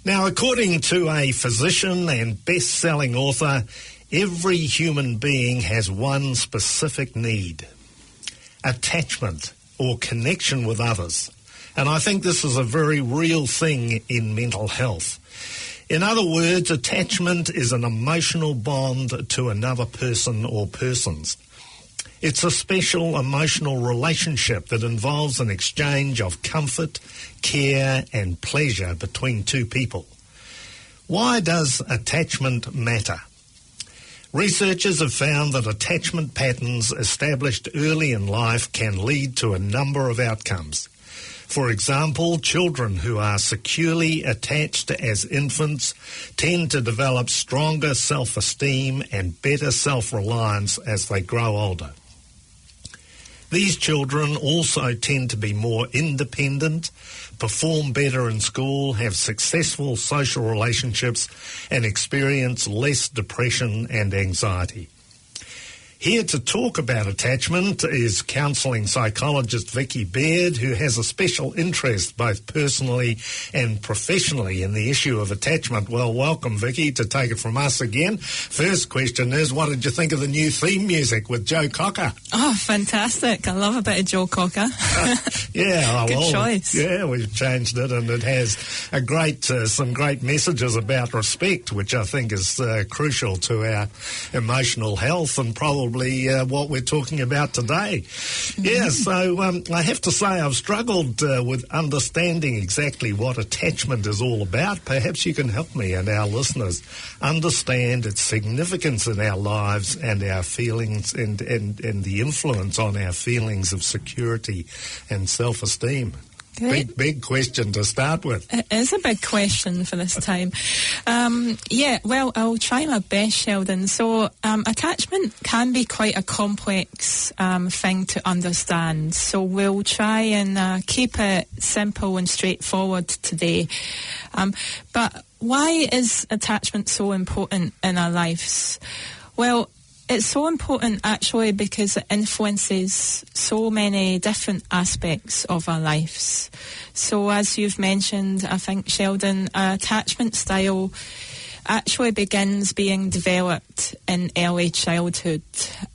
Now, according to a physician and best-selling author, every human being has one specific need: attachment or connection with others. And I think this is a very real thing in mental health. In other words, attachment is an emotional bond to another person or persons. It's a special emotional relationship that involves an exchange of comfort, care, and pleasure between two people. Why does attachment matter? Researchers have found that attachment patterns established early in life can lead to a number of outcomes. For example, children who are securely attached as infants tend to develop stronger self-esteem and better self-reliance as they grow older. These children also tend to be more independent, perform better in school, have successful social relationships, and experience less depression and anxiety. Here to talk about attachment is counselling psychologist Vikki Baird, who has a special interest both personally and professionally in the issue of attachment. Well, welcome, Vikki, to take it from us again. First question is, what did you think of the new theme music with Joe Cocker? Oh, fantastic. I love a bit of Joe Cocker. Yeah. Good choice. Yeah, we've changed it, and it has a great, some great messages about respect, which I think is crucial to our emotional health and probably what we're talking about today. Yeah, so I have to say I've struggled with understanding exactly what attachment is all about. Perhaps you can help me and our listeners understand its significance in our lives and our feelings and the influence on our feelings of security and self-esteem. Big question to start with. It is a big question for this time. Well, I'll try my best, Sheldon. So attachment can be quite a complex thing to understand. So we'll try and keep it simple and straightforward today. But why is attachment so important in our lives? Well, it's so important actually because it influences so many different aspects of our lives. So as you've mentioned, I think, Sheldon, our attachment style actually begins being developed in early childhood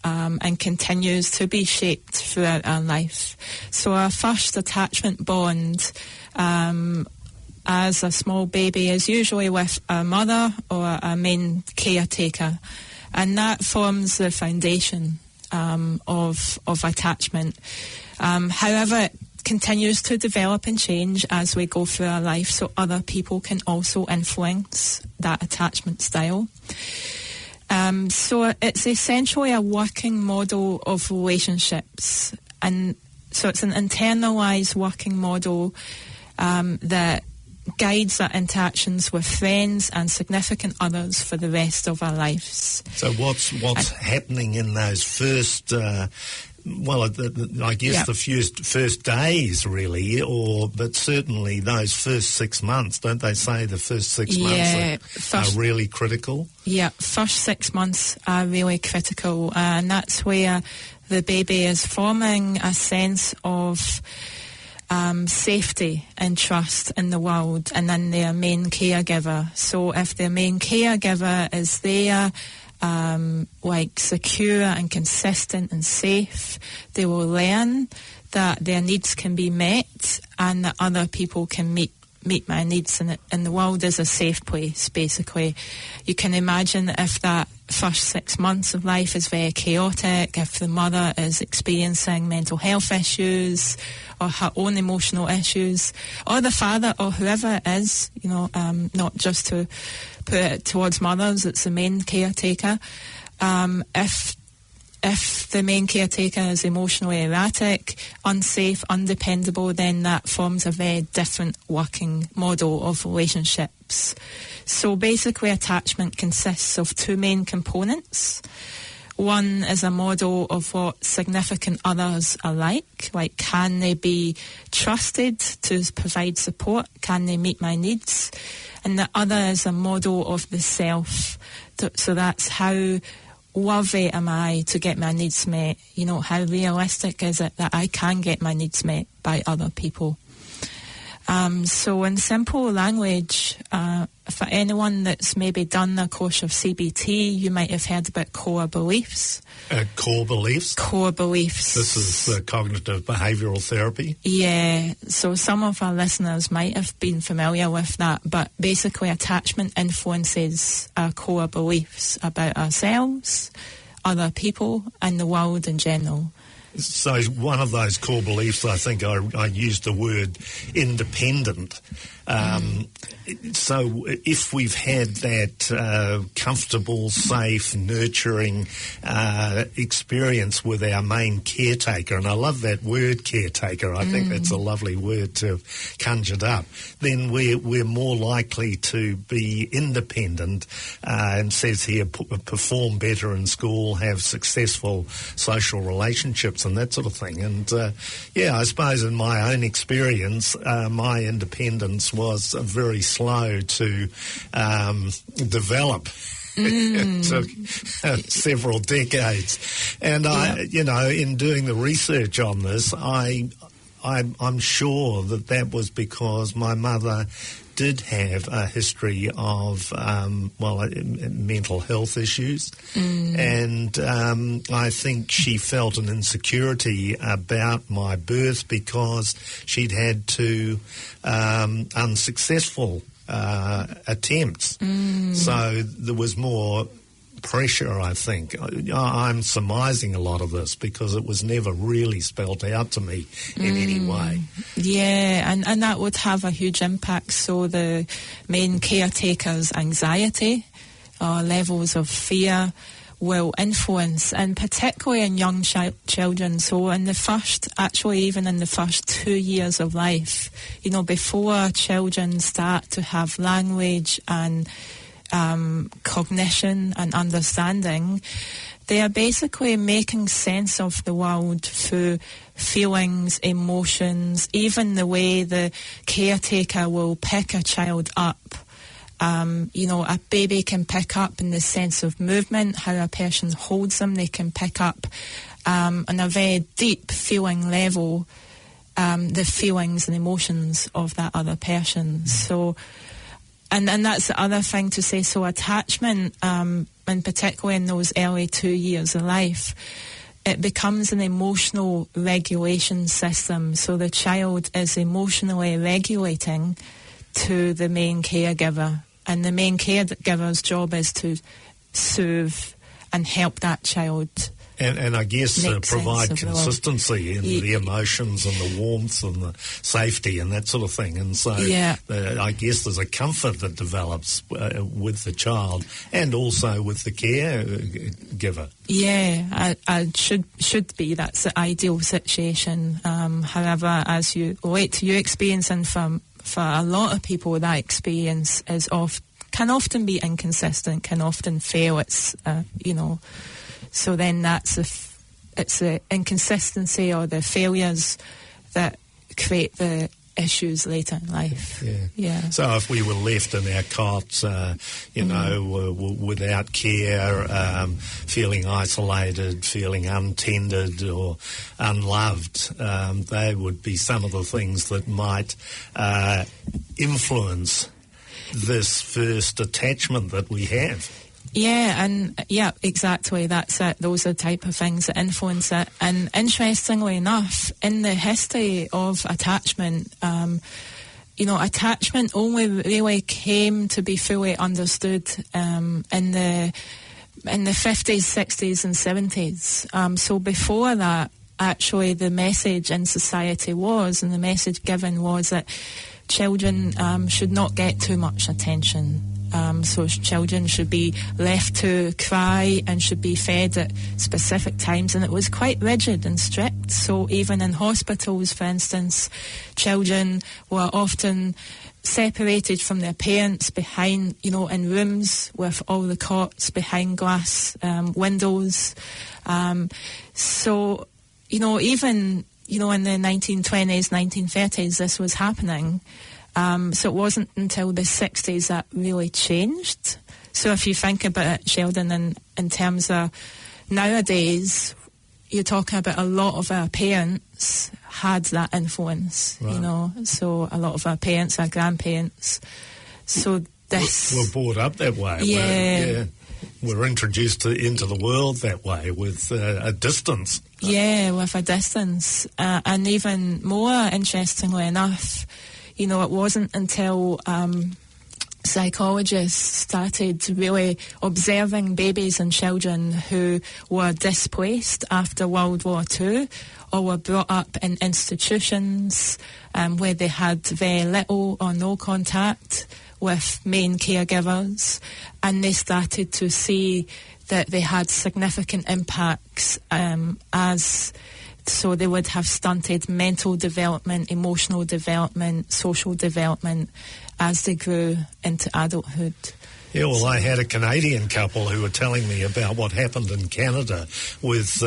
and continues to be shaped throughout our life. So our first attachment bond as a small baby is usually with a mother or a main caretaker. And that forms the foundation of attachment. However, it continues to develop and change as we go through our life, so other people can also influence that attachment style. So it's essentially a working model of relationships. And so it's an internalised working model that guides our interactions with friends and significant others for the rest of our lives. So what's happening in those first, I guess the first days really, but certainly those first 6 months, don't they say the first 6 months are really critical? Yeah, first 6 months are really critical, and that's where the baby is forming a sense of safety and trust in the world and in their main caregiver. So if their main caregiver is there, secure and consistent and safe, they will learn that their needs can be met and that other people can meet my needs, and the world is a safe place, basically. You can imagine if that first 6 months of life is very chaotic, if the mother is experiencing mental health issues or her own emotional issues, or the father or whoever it is, not just to put it towards mothers, it's the main caretaker. If the main caretaker is emotionally erratic, unsafe, undependable, then that forms a very different working model of relationships. So basically attachment consists of two main components. One is a model of what significant others are like can they be trusted to provide support? Can they meet my needs? And the other is a model of the self. So that's how worthy am I to get my needs met? How realistic is it that I can get my needs met by other people? So in simple language, for anyone that's maybe done a course of CBT, you might have heard about core beliefs. Core beliefs? Core beliefs. This is cognitive behavioural therapy? Yeah, so some of our listeners might have been familiar with that, but basically attachment influences our core beliefs about ourselves, other people, and the world in general. So one of those core beliefs, I think I used the word independent. So if we've had that comfortable, safe, nurturing experience with our main caretaker, and I love that word caretaker, I think that's a lovely word to have conjured up, then we're more likely to be independent, and says here, perform better in school, have successful social relationships and that sort of thing. And I suppose in my own experience, my independence was very slow to develop. It took several decades. And in doing the research on this, I'm sure that was because my mother did have a history of mental health issues, and I think she felt an insecurity about my birth because she'd had two unsuccessful attempts. So there was more pressure, I think. I'm surmising a lot of this because it was never really spelled out to me in any way. Yeah, and that would have a huge impact. So the main caretaker's anxiety or levels of fear will influence, and particularly in young children. So even in the first 2 years of life, before children start to have language and cognition and understanding, they are basically making sense of the world through feelings, emotions, even the way the caretaker will pick a child up. A baby can pick up in the sense of movement, how a person holds them. They can pick up on a very deep feeling level the feelings and emotions of that other person. So, and that's the other thing to say. So attachment, and particularly in those early 2 years of life, it becomes an emotional regulation system. So the child is emotionally regulating to the main caregiver, and the main caregiver's job is to soothe and help that child. And I guess provide consistency in the emotions and the warmth and the safety and that sort of thing. And so I guess there's a comfort that develops with the child and also with the caregiver. Yeah, should be. That's the ideal situation. However, as you relate to your experience, and for a lot of people, that experience can often be inconsistent, can often fail. So then it's the inconsistency or the failures that create the issues later in life. Yeah. So if we were left in our cots, without care, feeling isolated, feeling untended or unloved, they would be some of the things that might influence this first attachment that we have. Yeah, exactly. That's it. Those are the type of things that influence it. And interestingly enough, in the history of attachment, attachment only really came to be fully understood in the 50s, 60s, and 70s. So before that, actually, the message in society and the message given was that children should not get too much attention. So children should be left to cry and should be fed at specific times, and it was quite rigid and strict. So even in hospitals, for instance, children were often separated from their parents behind, in rooms with all the cots behind glass windows. So, even, in the 1920s, 1930s, this was happening. So it wasn't until the 60s that really changed. So if you think about it, Sheldon, in terms of nowadays, you're talking about a lot of our parents had that influence, right. So a lot of our parents, our grandparents, So this... We're brought up that way. Yeah. We're introduced into the world that way, with a distance. Yeah, with a distance. And even more interestingly enough, you know, it wasn't until psychologists started really observing babies and children who were displaced after World War II or were brought up in institutions where they had very little or no contact with main caregivers, and they started to see that they had significant impacts so they would have stunted mental development, emotional development, social development as they grew into adulthood. Yeah, well, I had a Canadian couple who were telling me about what happened in Canada with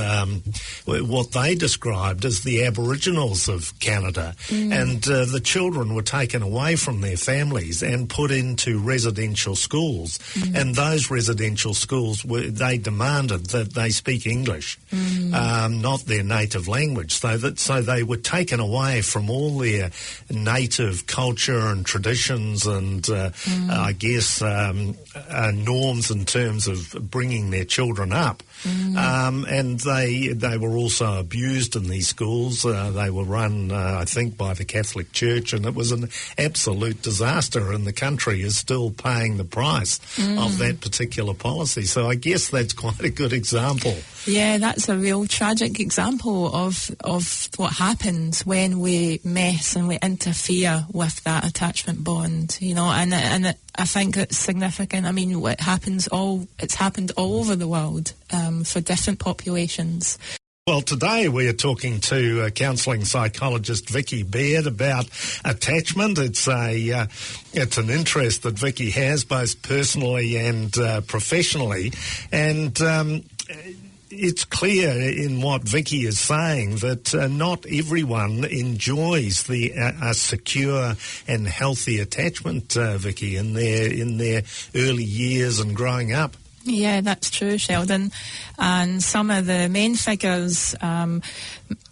what they described as the Aboriginals of Canada. And the children were taken away from their families and put into residential schools. And those residential schools, they demanded that they speak English, not their native language. So they were taken away from all their native culture and traditions and, I guess, norms in terms of bringing their children up. And they were also abused in these schools. They were run, I think, by the Catholic Church, and it was an absolute disaster, and the country is still paying the price of that particular policy. So I guess that's quite a good example. Yeah, that's a real tragic example of what happens when we mess and we interfere with that attachment bond, you know, and I think it's significant. I mean, it's happened all over the world for different populations. Well, today we are talking to counselling psychologist Vikki Baird about attachment. It's an interest that Vikki has both personally and professionally, and it's clear in what Vikki is saying that not everyone enjoys a secure and healthy attachment, Vikki, in their early years and growing up. Yeah, that's true, Sheldon. And some of the main figures,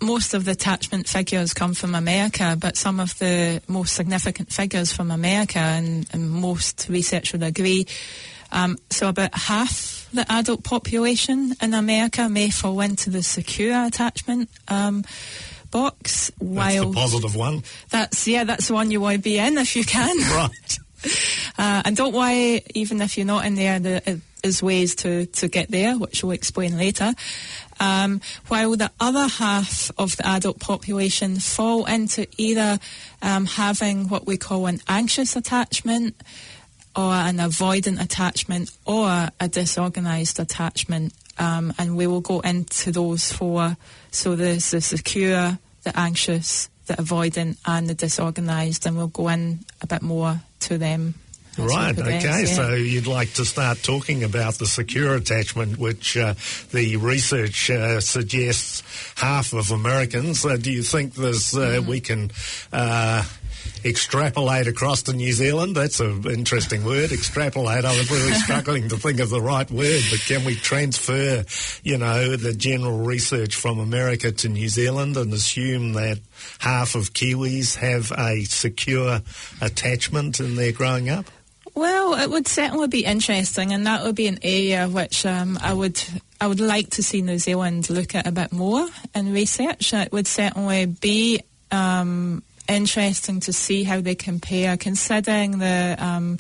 most of the attachment figures come from America, but some of the most significant figures from America, and most research would agree, so about half the adult population in America may fall into the secure attachment box. That's the positive one. That's the one you want to be in if you can. Right. And don't worry, even if you're not in there is ways to get there, which we'll explain later. While the other half of the adult population fall into either having what we call an anxious attachment, or an avoidant attachment, or a disorganised attachment. And we will go into those four. So there's the secure, the anxious, the avoidant, and the disorganised, and we'll go in a bit more to them. Right, okay, so you'd like to start talking about the secure attachment, which the research suggests half of Americans. Do you think we can extrapolate across to New Zealand? That's an interesting word, extrapolate. I was really struggling to think of the right word, but can we transfer, the general research from America to New Zealand and assume that half of Kiwis have a secure attachment in their growing up? Well, it would certainly be interesting, and that would be an area which I would like to see New Zealand look at a bit more in research. It would certainly be interesting to see how they compare, considering the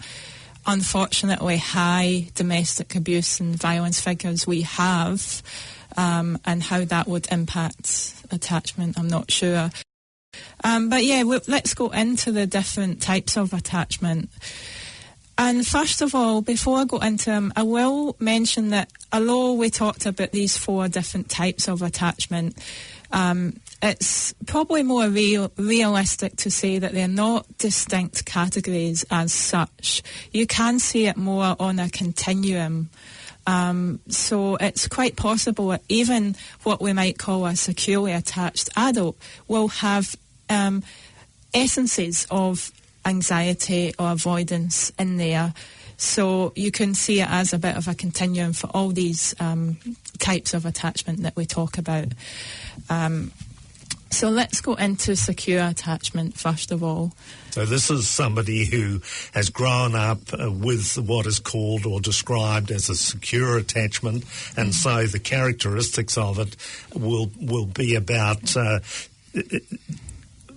unfortunately high domestic abuse and violence figures we have, and how that would impact attachment. I'm not sure. But yeah, let's go into the different types of attachment. And first of all, before I go into them, I will mention that although we talked about these four different types of attachment, it's probably more realistic to say that they're not distinct categories as such. You can see it more on a continuum. So it's quite possible that even what we might call a securely attached adult will have essences of anxiety or avoidance in there. So you can see it as a bit of a continuum for all these types of attachment that we talk about. So let's go into secure attachment first of all. So this is somebody who has grown up with what is called or described as a secure attachment, and so the characteristics of it will be about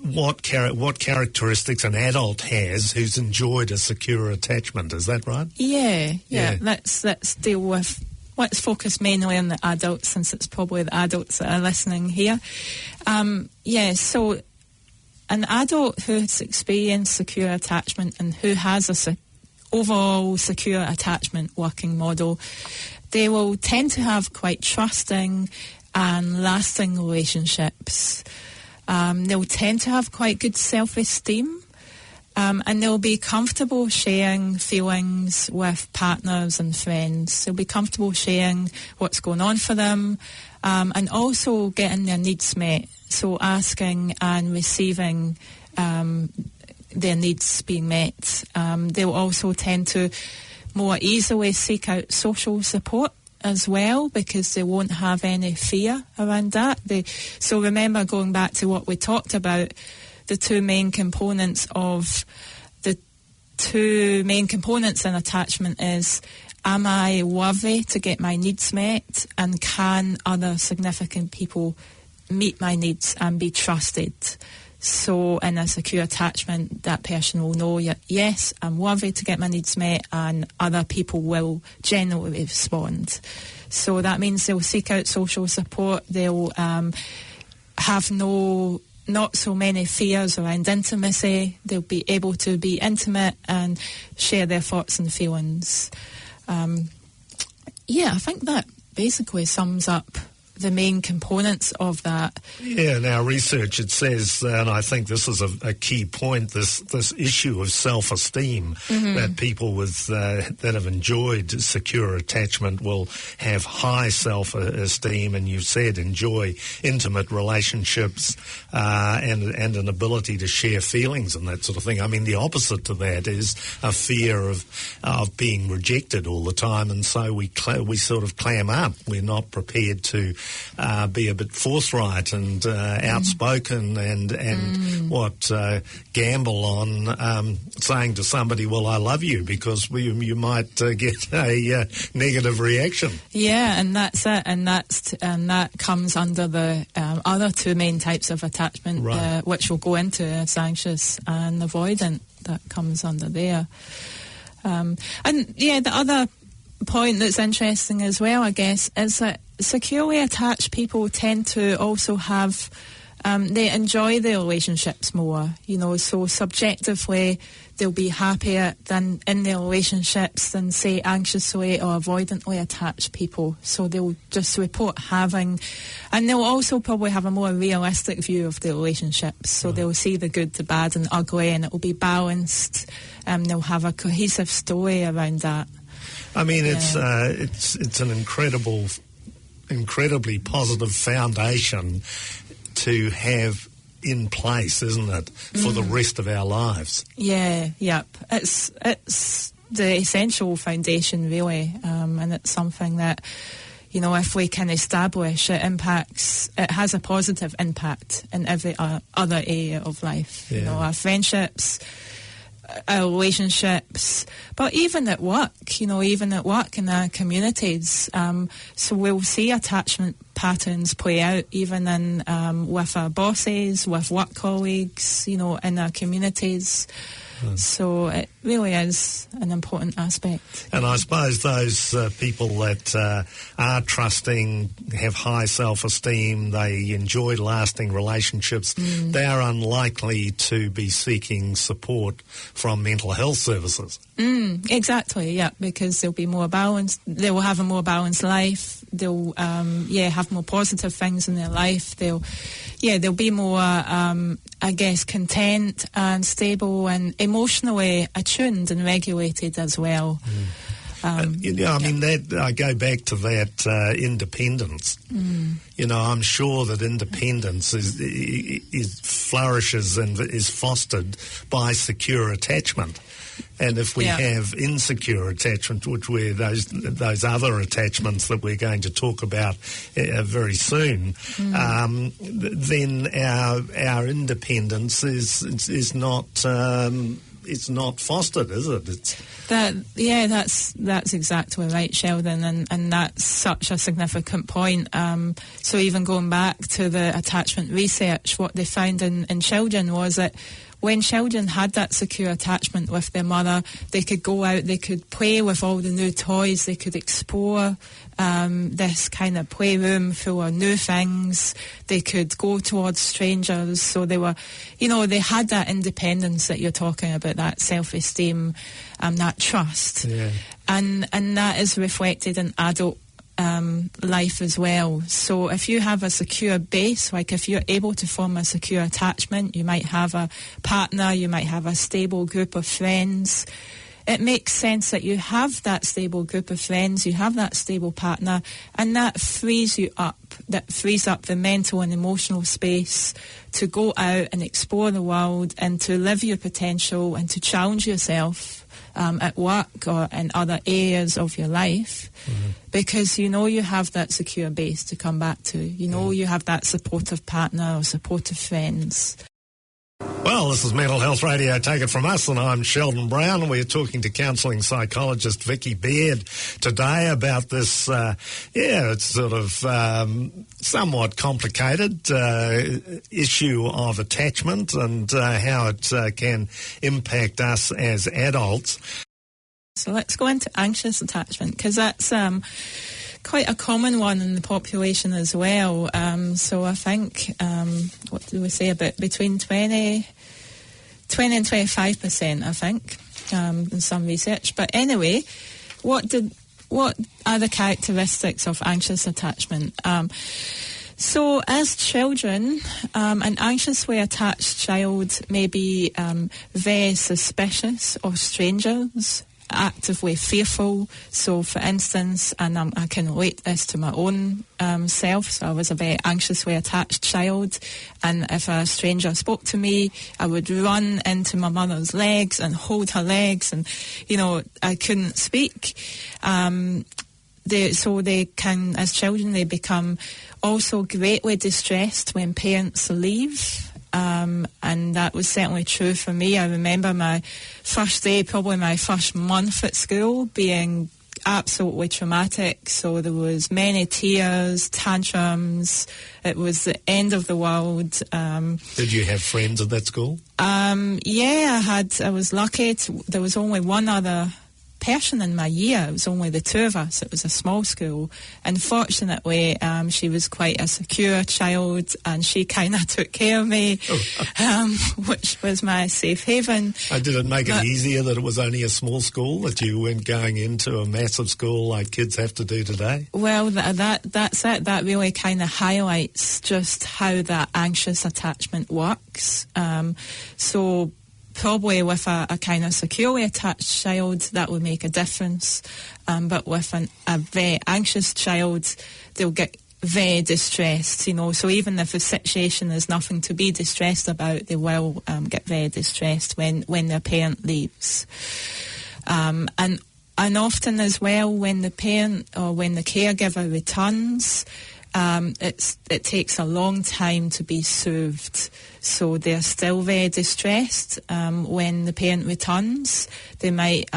what characteristics an adult has who's enjoyed a secure attachment. Is that right? Yeah. Let's deal with. Let's focus mainly on the adults, since it's probably the adults that are listening here. So an adult who has experienced secure attachment and who has a overall secure attachment working model, they will tend to have quite trusting and lasting relationships. They'll tend to have quite good self-esteem. And they'll be comfortable sharing feelings with partners and friends. They'll be comfortable sharing what's going on for them, and also getting their needs met. So asking and receiving their needs being met. They'll also tend to more easily seek out social support as well, because they won't have any fear around that. So remember, going back to what we talked about, the two main components in attachment is, am I worthy to get my needs met, and can other significant people meet my needs and be trusted? So in a secure attachment, that person will know, yes, I'm worthy to get my needs met, and other people will generally respond. So that means they'll seek out social support. They'll have not so many fears around intimacy. They'll be able to be intimate and share their thoughts and feelings. I think that basically sums up the main components of that. Yeah, in our research it says, and I think this is a key point, this issue of self-esteem, that people with that have enjoyed secure attachment will have high self-esteem, and you said enjoy intimate relationships and an ability to share feelings and that sort of thing. I mean, the opposite to that is a fear of being rejected all the time, and so we sort of clam up. We're not prepared to be a bit forthright and outspoken and gamble on saying to somebody, well, I love you, because you might get a negative reaction. Yeah, and that's it, and that comes under the other two main types of attachment, right, which we'll go into. It's anxious and avoidant. That comes under there. The other point that's interesting as well, I guess, is that securely attached people tend to also have, they enjoy their relationships more, so subjectively they'll be happier than in their relationships than, say, anxiously or avoidantly attached people. So they'll just report having, and they'll also probably have a more realistic view of their relationships. So they'll see the good, the bad and ugly, and it will be balanced. They'll have a cohesive story around that. I mean, it's an incredibly positive foundation to have in place, isn't it, for the rest of our lives? Yeah, yep. It's the essential foundation, really, and it's something that, if we can establish, it has a positive impact in every other area of life. Yeah. Our friendships, our relationships, but even at work in our communities. So we'll see attachment patterns play out even in with our bosses, with work colleagues, in our communities. So it really is an important aspect. And I suppose those people that are trusting, have high self-esteem, they enjoy lasting relationships, they are unlikely to be seeking support from mental health services. Exactly, yeah, because they'll be more balanced. They will have a more balanced life. They'll, have more positive things in their life. They'll be more, content and stable and emotionally attuned and regulated as well. I go back to that independence. I'm sure that independence is flourishes and is fostered by secure attachment. And if we have insecure attachment, which were those other attachments that we're going to talk about very soon, then our independence is not it's not fostered, is it? That's exactly right, Sheldon, and that's such a significant point. So even going back to the attachment research, what they found in children was that when children had that secure attachment with their mother, they could go out, they could play with all the new toys, they could explore this kind of playroom full of new things, they could go towards strangers, so they were, they had that independence that you're talking about, that self-esteem, that trust. Yeah. And that is reflected in adult life as well. So if you have a secure base, like if you're able to form a secure attachment, you might have a partner, you might have a stable group of friends. It makes sense that you have that stable group of friends, you have that stable partner, and that frees you up. That frees up the mental and emotional space to go out and explore the world and to live your potential and to challenge yourself at work or in other areas of your life, because you have that secure base to come back to. You have that supportive partner or supportive friends. Well, this is Mental Health Radio, take it from us, and I'm Sheldon Brown, and we're talking to counselling psychologist Vikki Baird today about this, it's sort of somewhat complicated issue of attachment and how it can impact us as adults. So let's go into anxious attachment, because that's quite a common one in the population as well. So I think, what do we say, about between 20 and 25%, I think, in some research. But anyway, what are the characteristics of anxious attachment? So as children, an anxiously attached child may be very suspicious of strangers, actively fearful. So for instance, and I can relate this to my own self, so I was a very anxiously attached child, and if a stranger spoke to me, I would run into my mother's legs and hold her legs, and I couldn't speak. They can, as children, they become also greatly distressed when parents leave. And that was certainly true for me. I remember my first day, probably my first month at school, being absolutely traumatic. So there was many tears, tantrums. It was the end of the world. Did you have friends at that school? I was lucky. There was only one other person in my year. It was only the two of us. It was a small school, and fortunately she was quite a secure child, and she kind of took care of me, which was my safe haven. Did it make it easier that it was only a small school, that you weren't going into a massive school like kids have to do today? Well, that's it. That really kind of highlights just how that anxious attachment works. So probably with a kind of securely attached child, that would make a difference. But with a very anxious child, they'll get very distressed, So even if the situation is nothing to be distressed about, they will get very distressed when their parent leaves. And often as well, when the parent or when the caregiver returns, it takes a long time to be soothed, so they're still very distressed when the parent returns. They might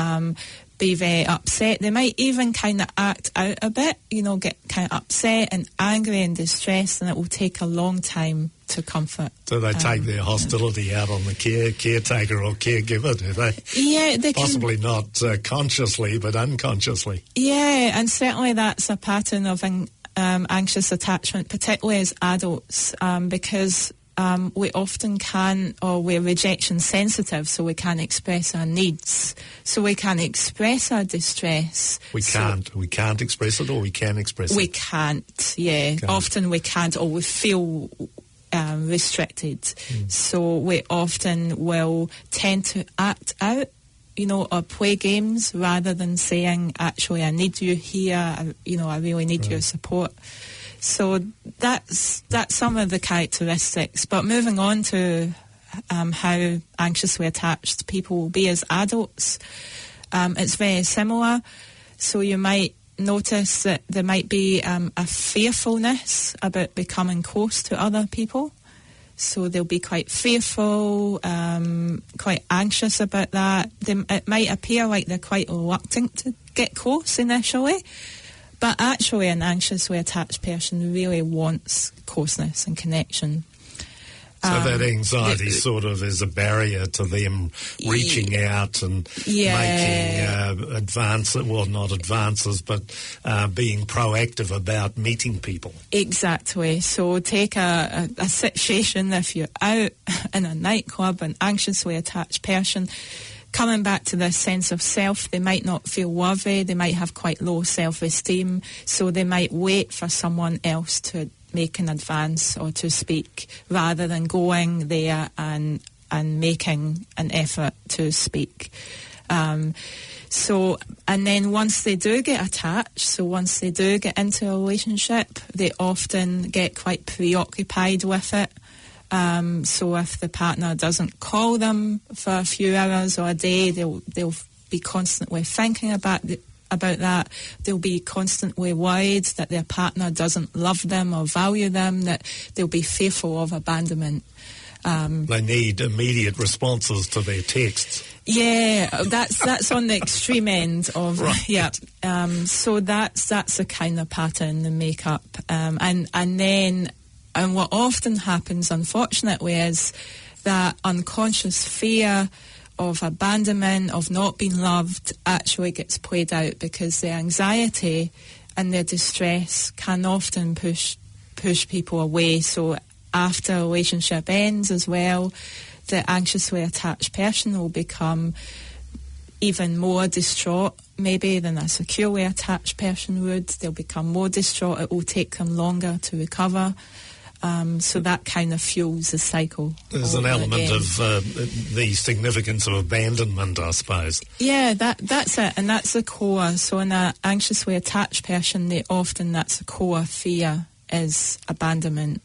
be very upset. They might even kind of act out a bit, get kind of upset and angry and distressed, and it will take a long time to comfort. So they take their hostility out on the caretaker or caregiver, do they? Yeah, they possibly not consciously, but unconsciously. Yeah, and certainly that's a pattern of anxious attachment, particularly as adults, because we often we're rejection sensitive, so we can't express our needs, so we can't express our distress. We can't express it, or we can express it? We can't, yeah. Often we can't, or we feel restricted. So we often will tend to act out, or play games rather than saying, actually, I need you here, I really need your support. So that's some of the characteristics. But moving on to how anxiously attached people will be as adults. It's very similar. So you might notice that there might be a fearfulness about becoming close to other people. So they'll be quite fearful, quite anxious about that. It might appear like they're quite reluctant to get close initially, but actually an anxiously attached person really wants closeness and connection. So that anxiety sort of is a barrier to them reaching out and making not advances, but being proactive about meeting people. Exactly. So take a situation, if you're out in a nightclub, an anxiously attached person, coming back to this sense of self, they might not feel worthy, they might have quite low self-esteem, so they might wait for someone else to make an advance or to speak rather than going there and making an effort to speak. And then once they do get attached, once they do get into a relationship, they often get quite preoccupied with it. So if the partner doesn't call them for a few hours or a day, they'll be constantly thinking about that. They'll be constantly worried that their partner doesn't love them or value them, that they'll be fearful of abandonment. They need immediate responses to their texts. Yeah, that's on the extreme end of right. Yeah. So that's a kind of pattern, the makeup, and what often happens, unfortunately, is that unconscious fear of abandonment, of not being loved, actually gets played out because their anxiety and their distress can often push people away. So after a relationship ends as well, the anxiously attached person will become even more distraught maybe than a securely attached person would. They'll become more distraught. It will take them longer to recover. So that kind of fuels the cycle. There's an element of the significance of abandonment, I suppose. Yeah, that's it, and that's the core. So in an anxiously attached person, that's a core fear is abandonment.